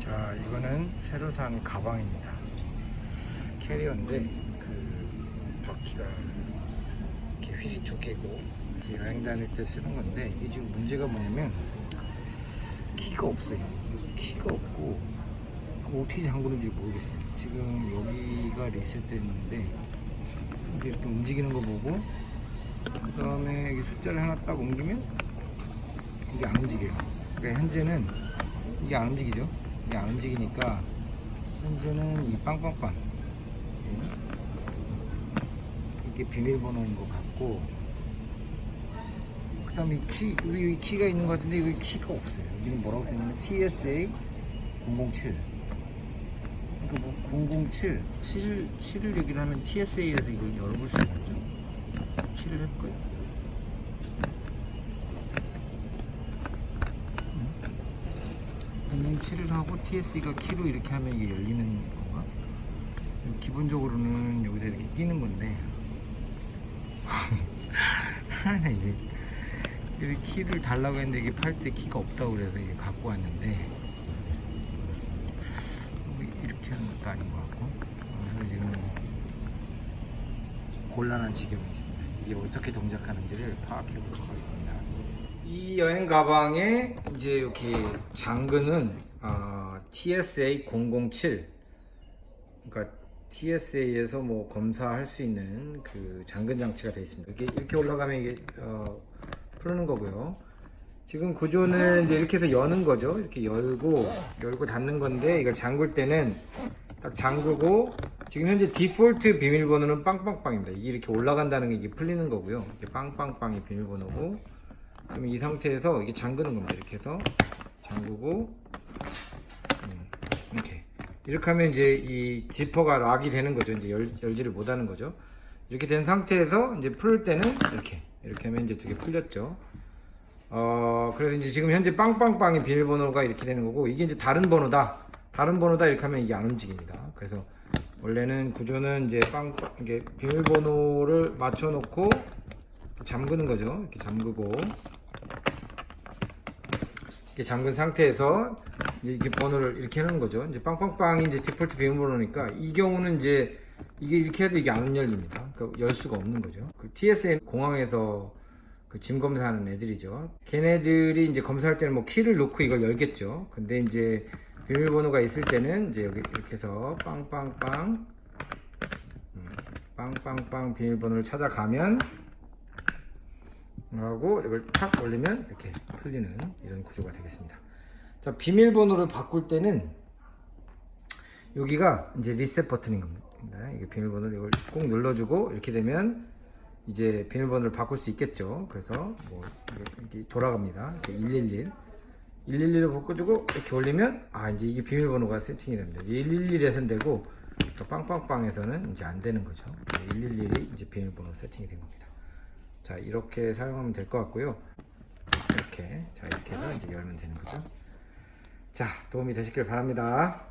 자, 이거는 새로 산 가방입니다. 캐리어인데 그 바퀴가 이렇게 휠이 두 개고 여행 다닐 때 쓰는 건데, 이게 지금 문제가 뭐냐면 키가 없어요. 키가 없고 이거 어떻게 잠그는지 모르겠어요. 지금 여기가 리셋됐는데 이렇게 움직이는 거 보고, 그 다음에 여기 숫자를 하나 딱 옮기면 이게 안 움직여요. 그러니까 현재는 이게 안 움직이죠. 이게 안 움직이니까 현재는 이 빵빵빵 이게 비밀번호인 것 같고, 그 다음에 여기 키가 있는 것 같은데 여기 키가 없어요. 여기는 뭐라고 써있냐면 TSA 007. 그러니까 뭐 007, 7을 얘기를 하면 TSA에서 이걸 열어볼 수 있겠죠. 7을 해볼까요? 007을 하고 TSA가 키로 이렇게 하면 이게 열리는 건가? 기본적으로는 여기다 이렇게 끼는 건데 이게 키를 달라고 했는데 이게 팔 때 키가 없다고 그래서 이게 갖고 왔는데 이렇게 하는 것도 아닌 것 같고, 그래서 지금 곤란한 지경이 있습니다. 이게 어떻게 동작하는지를 파악해 보도록 하겠습니다. 이 여행 가방에 이제 이렇게 잠그는 TSA 007, 그러니까 TSA에서 뭐 검사할 수 있는 그 잠근 장치가 되어 있습니다. 이렇게 올라가면 이게 풀는 거고요. 지금 구조는 이제 이렇게 해서 여는 거죠. 이렇게 열고 닫는 건데, 이걸 잠글 때는 딱 잠그고, 지금 현재 디폴트 비밀번호는 빵빵빵입니다. 이게 이렇게 올라간다는 게 이게 풀리는 거고요. 이게 빵빵빵이 비밀번호고, 그럼 이 상태에서 이게 잠그는 겁니다. 이렇게 해서 잠그고, 이렇게 하면 이제 이 지퍼가 락이 되는 거죠. 이제 열지를 못하는 거죠. 이렇게 된 상태에서 이제 풀 때는 이렇게 하면 이제 두 개 풀렸죠. 그래서 이제 지금 현재 빵빵빵의 비밀번호가 이렇게 되는 거고, 이게 이제 다른 번호다 이렇게 하면 이게 안 움직입니다. 그래서 원래는 구조는 이제 이게 비밀번호를 맞춰놓고 잠그는 거죠. 이렇게 잠그고, 이렇게 잠근 상태에서 이제 이렇게 번호를 이렇게 해놓는 거죠. 이제 빵빵빵이 이제 디폴트 비밀번호니까, 이 경우는 이제 이게 이렇게 해도 이게 안 열립니다. 그러니까 열 수가 없는 거죠. 그 TSA 공항에서 그 짐 검사하는 애들이죠. 걔네들이 이제 검사할 때는 뭐 키를 놓고 이걸 열겠죠. 근데 이제 비밀번호가 있을 때는 이제 여기 이렇게 해서 빵빵빵 비밀번호를 찾아가면 하고 이걸 탁 올리면 이렇게 풀리는 이런 구조가 되겠습니다. 자, 비밀번호를 바꿀 때는 여기가 이제 리셋 버튼인 겁니다. 이게 비밀번호를 이걸 꼭 눌러주고 이렇게 되면 이제 비밀번호를 바꿀 수 있겠죠. 그래서 뭐 이게 돌아갑니다. 이렇게 111을 바꿔주고 이렇게 올리면 이제 이게 비밀번호가 세팅이 됩니다. 111에서는 되고, 또 빵빵빵에서는 이제 안 되는 거죠. 111이 이제 비밀번호 세팅이 된 겁니다. 자, 이렇게 사용하면 될 것 같고요. 이렇게 해서 이제 열면 되는 거죠. 자, 도움이 되셨길 바랍니다.